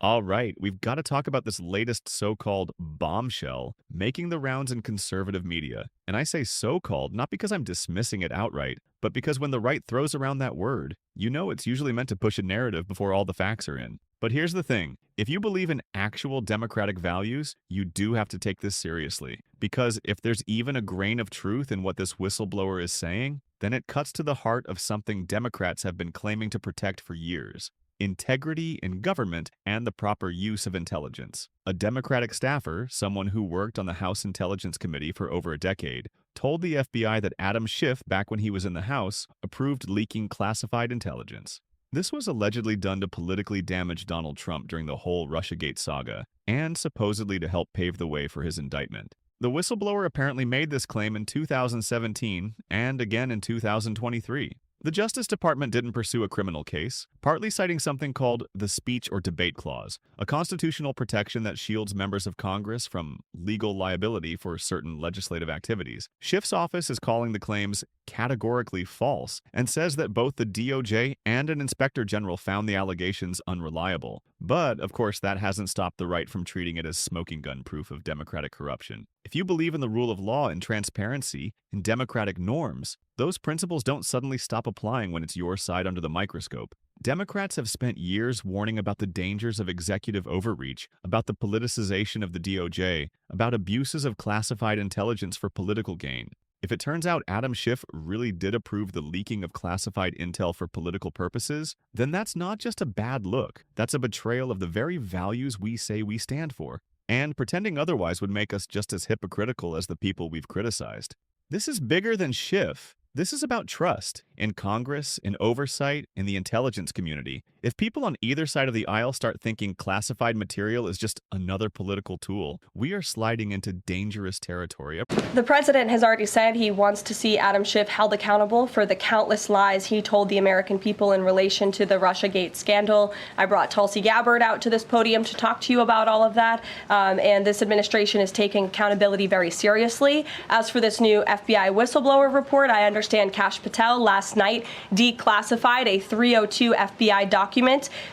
All right, we've got to talk about this latest so-called bombshell making the rounds in conservative media. And I say so-called not because I'm dismissing it outright, but because when the right throws around that word, you know it's usually meant to push a narrative before all the facts are in. But here's the thing. If you believe in actual democratic values, you do have to take this seriously. Because if there's even a grain of truth in what this whistleblower is saying, then it cuts to the heart of something Democrats have been claiming to protect for years: integrity in government and the proper use of intelligence. A Democratic staffer, someone who worked on the House Intelligence Committee for over a decade, told the FBI that Adam Schiff, back when he was in the House, approved leaking classified intelligence. This was allegedly done to politically damage Donald Trump during the whole Russiagate saga, and supposedly to help pave the way for his indictment. The whistleblower apparently made this claim in 2017 and again in 2023. The Justice Department didn't pursue a criminal case, partly citing something called the Speech or Debate Clause, a constitutional protection that shields members of Congress from legal liability for certain legislative activities. Schiff's office is calling the claims categorically false and says that both the DOJ and an inspector general found the allegations unreliable. But, of course, that hasn't stopped the right from treating it as smoking gun proof of democratic corruption. If you believe in the rule of law and transparency and democratic norms, those principles don't suddenly stop applying when it's your side under the microscope. Democrats have spent years warning about the dangers of executive overreach, about the politicization of the DOJ, about abuses of classified intelligence for political gain. If it turns out Adam Schiff really did approve the leaking of classified intel for political purposes, then that's not just a bad look. That's a betrayal of the very values we say we stand for. And pretending otherwise would make us just as hypocritical as the people we've criticized. This is bigger than Schiff. This is about trust in Congress, in oversight, in the intelligence community. If people on either side of the aisle start thinking classified material is just another political tool, we are sliding into dangerous territory. The president has already said he wants to see Adam Schiff held accountable for the countless lies he told the American people in relation to the Russiagate scandal. I brought Tulsi Gabbard out to this podium to talk to you about all of that, and this administration is taking accountability very seriously. As for this new FBI whistleblower report, I understand Kash Patel last night declassified a 302 FBI document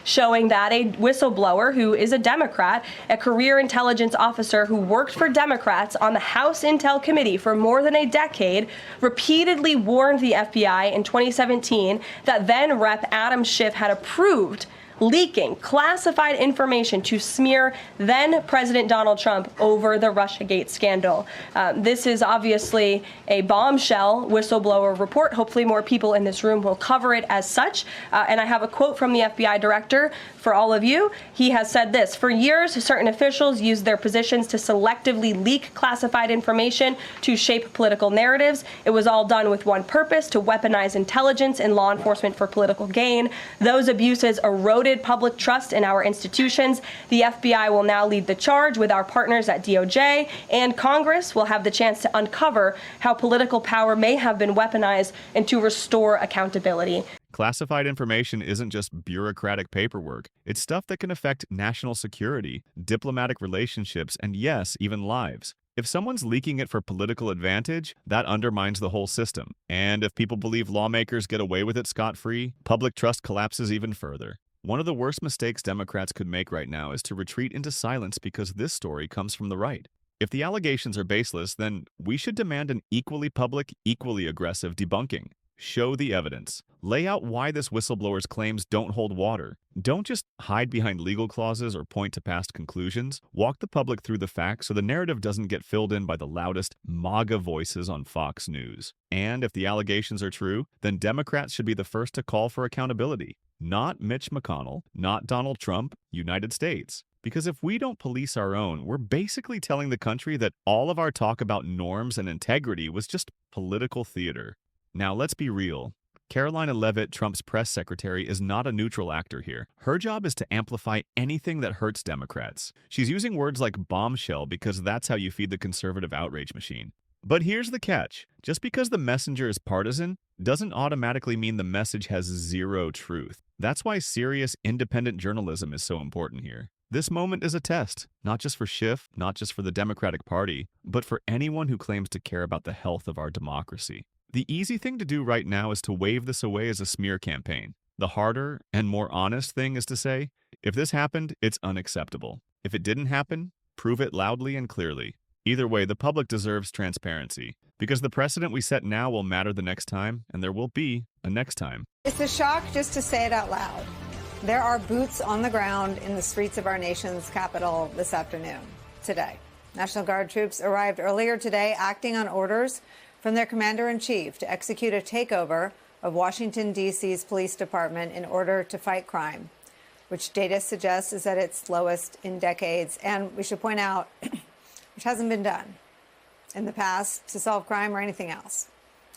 showing that a whistleblower who is a Democrat, a career intelligence officer who worked for Democrats on the House Intel Committee for more than a decade, repeatedly warned the FBI in 2017 that then Rep. Adam Schiff had approved leaking classified information to smear then President Donald Trump over the Russiagate scandal. This is obviously a bombshell whistleblower report. Hopefully more people in this room will cover it as such. And I have a quote from the FBI director for all of you. He has said this: "For years, certain officials used their positions to selectively leak classified information to shape political narratives. It was all done with one purpose: to weaponize intelligence and law enforcement for political gain. Those abuses eroded public trust in our institutions. The FBI will now lead the charge with our partners at DOJ, and Congress will have the chance to uncover how political power may have been weaponized and to restore accountability." Classified information isn't just bureaucratic paperwork. It's stuff that can affect national security, diplomatic relationships, and yes, even lives. If someone's leaking it for political advantage, that undermines the whole system. And if people believe lawmakers get away with it scot-free, public trust collapses even further. One of the worst mistakes Democrats could make right now is to retreat into silence because this story comes from the right. If the allegations are baseless, then we should demand an equally public, equally aggressive debunking. Show the evidence. Lay out why this whistleblower's claims don't hold water. Don't just hide behind legal clauses or point to past conclusions. Walk the public through the facts so the narrative doesn't get filled in by the loudest MAGA voices on Fox News. And if the allegations are true, then Democrats should be the first to call for accountability. Not Mitch McConnell, not Donald Trump, United States. Because if we don't police our own, we're basically telling the country that all of our talk about norms and integrity was just political theater. Now, let's be real. Karoline Levitt, Trump's press secretary, is not a neutral actor here. Her job is to amplify anything that hurts Democrats. She's using words like bombshell because that's how you feed the conservative outrage machine. But here's the catch. Just because the messenger is partisan doesn't automatically mean the message has zero truth. That's why serious, independent journalism is so important here. This moment is a test, not just for Schiff, not just for the Democratic Party, but for anyone who claims to care about the health of our democracy. The easy thing to do right now is to wave this away as a smear campaign. The harder and more honest thing is to say, If this happened, it's unacceptable. If it didn't happen, prove it loudly and clearly. Either way, the public deserves transparency, because the precedent we set now will matter the next time, and there will be a next time. It's a shock just to say it out loud. There are boots on the ground in the streets of our nation's capital this afternoon, today. National Guard troops arrived earlier today, acting on orders from their commander-in-chief to execute a takeover of Washington, D.C.'s police department in order to fight crime, which data suggests is at its lowest in decades. And we should point out, which hasn't been done in the past to solve crime or anything else.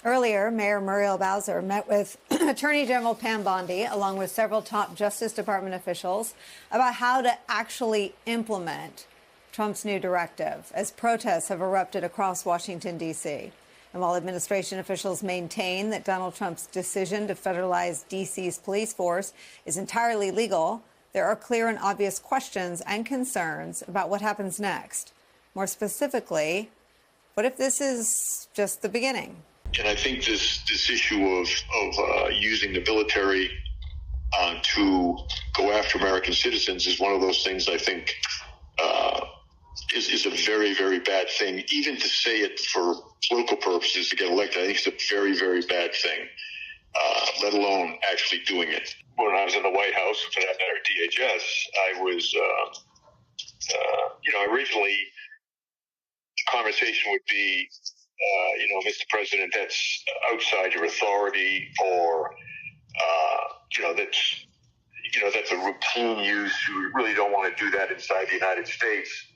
Earlier, Mayor Muriel Bowser met with Attorney General Pam Bondi, along with several top Justice Department officials, about how to actually implement Trump's new directive, as protests have erupted across Washington, D.C. And while administration officials maintain that Donald Trump's decision to federalize D.C.'s police force is entirely legal, there are clear and obvious questions and concerns about what happens next. More specifically, what if this is just the beginning? And I think this issue of using the military to go after American citizens is one of those things I think is a very, very bad thing. Even to say it for political purposes to get elected, I think it's a very, very bad thing, let alone actually doing it. When I was in the White House, for that matter, DHS, I was, originally the conversation would be, Mr. President, that's outside your authority, or, that's a routine use. You really don't want to do that inside the United States.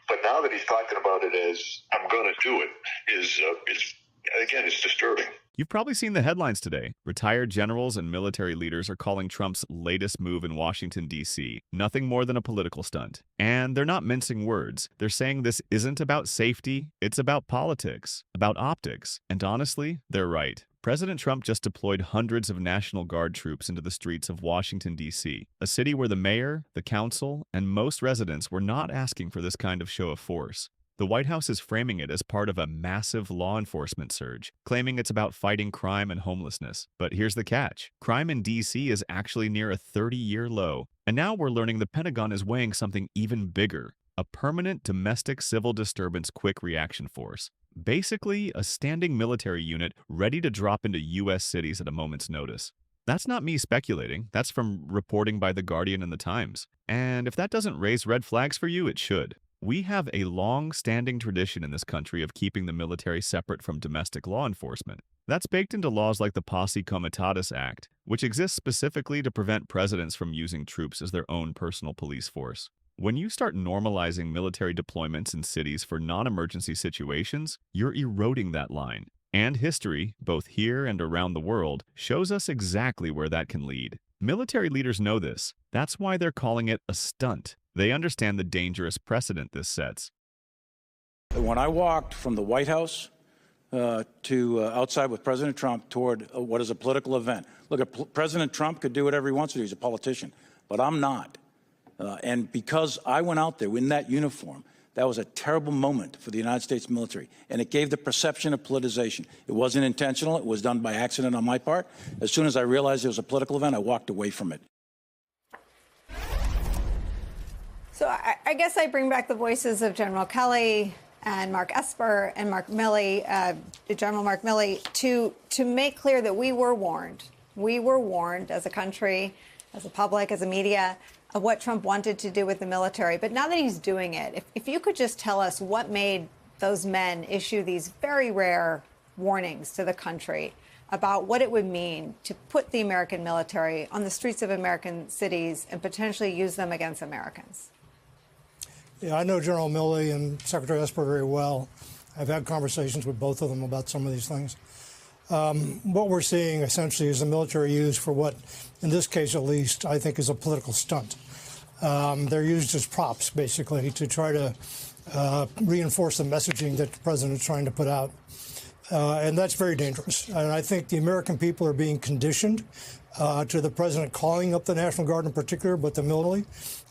But now that he's talking about it as I'm going to do it is again, it's disturbing. You've probably seen the headlines today. Retired generals and military leaders are calling Trump's latest move in Washington, D.C. nothing more than a political stunt. And they're not mincing words. They're saying this isn't about safety, it's about politics, about optics. And honestly, they're right. President Trump just deployed hundreds of National Guard troops into the streets of Washington, D.C., a city where the mayor, the council, and most residents were not asking for this kind of show of force. The White House is framing it as part of a massive law enforcement surge, claiming it's about fighting crime and homelessness. But here's the catch. Crime in D.C. is actually near a 30-year low. And now we're learning the Pentagon is weighing something even bigger, a permanent domestic civil disturbance quick reaction force. Basically, a standing military unit ready to drop into U.S. cities at a moment's notice. That's not me speculating. That's from reporting by The Guardian and The Times. And if that doesn't raise red flags for you, it should. We have a long-standing tradition in this country of keeping the military separate from domestic law enforcement. That's baked into laws like the Posse Comitatus Act, which exists specifically to prevent presidents from using troops as their own personal police force. When you start normalizing military deployments in cities for non-emergency situations, you're eroding that line. And history, both here and around the world, shows us exactly where that can lead. Military leaders know this. That's why they're calling it a stunt. They understand the dangerous precedent this sets. When I walked from the White House to outside with President Trump toward what is a political event, look, President Trump could do whatever he wants to do. He's a politician, but I'm not. And because I went out there in that uniform, that was a terrible moment for the United States military, and it gave the perception of politicization. It wasn't intentional. It was done by accident on my part. As soon as I realized it was a political event, I walked away from it. So I guess I bring back the voices of General Kelly and Mark Esper and Mark Milley, General Mark Milley, to make clear that we were warned. We were warned as a country, as a public, as a media, of what Trump wanted to do with the military. But now that he's doing it, if you could just tell us what made those men issue these very rare warnings to the country about what it would mean to put the American military on the streets of American cities and potentially use them against Americans. Yeah, I know General Milley and Secretary Esper very well. I've had conversations with both of them about some of these things. What we're seeing essentially is the military used for what, in this case at least, I think is a political stunt. They're used as props, basically, to try to reinforce the messaging that the president is trying to put out. And that's very dangerous. And I think the American people are being conditioned to the president calling up the National Guard in particular, but the military,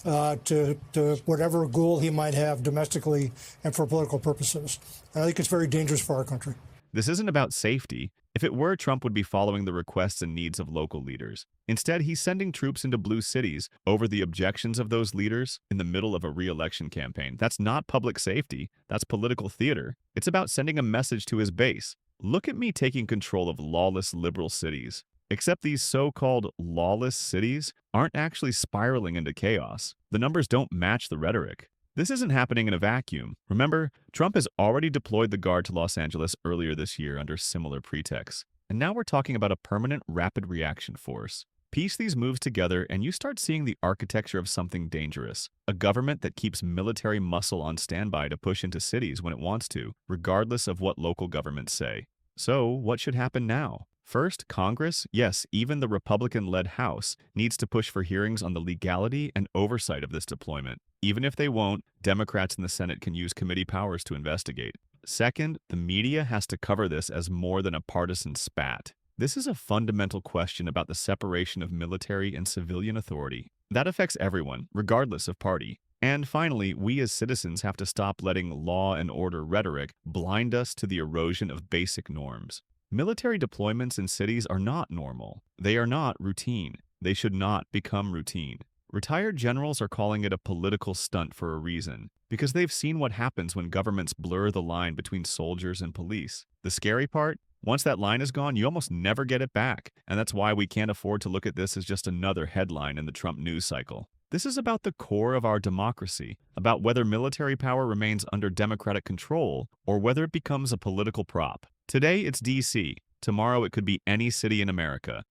to whatever goal he might have domestically and for political purposes. And I think it's very dangerous for our country. This isn't about safety. If it were, Trump would be following the requests and needs of local leaders. Instead, he's sending troops into blue cities over the objections of those leaders in the middle of a re-election campaign. That's not public safety. That's political theater. It's about sending a message to his base. Look at me taking control of lawless liberal cities. Except these so-called lawless cities aren't actually spiraling into chaos. The numbers don't match the rhetoric. This isn't happening in a vacuum. Remember, Trump has already deployed the Guard to Los Angeles earlier this year under similar pretexts. And now we're talking about a permanent rapid reaction force. Piece these moves together and you start seeing the architecture of something dangerous. A government that keeps military muscle on standby to push into cities when it wants to, regardless of what local governments say. So, what should happen now? First, Congress, yes, even the Republican-led House, needs to push for hearings on the legality and oversight of this deployment. Even if they won't, Democrats in the Senate can use committee powers to investigate. Second, the media has to cover this as more than a partisan spat. This is a fundamental question about the separation of military and civilian authority. That affects everyone, regardless of party. And finally, we as citizens have to stop letting law and order rhetoric blind us to the erosion of basic norms. Military deployments in cities are not normal. They are not routine. They should not become routine. Retired generals are calling it a political stunt for a reason, because they've seen what happens when governments blur the line between soldiers and police. The scary part? Once that line is gone, you almost never get it back, and that's why we can't afford to look at this as just another headline in the Trump news cycle. This is about the core of our democracy, about whether military power remains under democratic control or whether it becomes a political prop. Today, it's D.C. Tomorrow, it could be any city in America.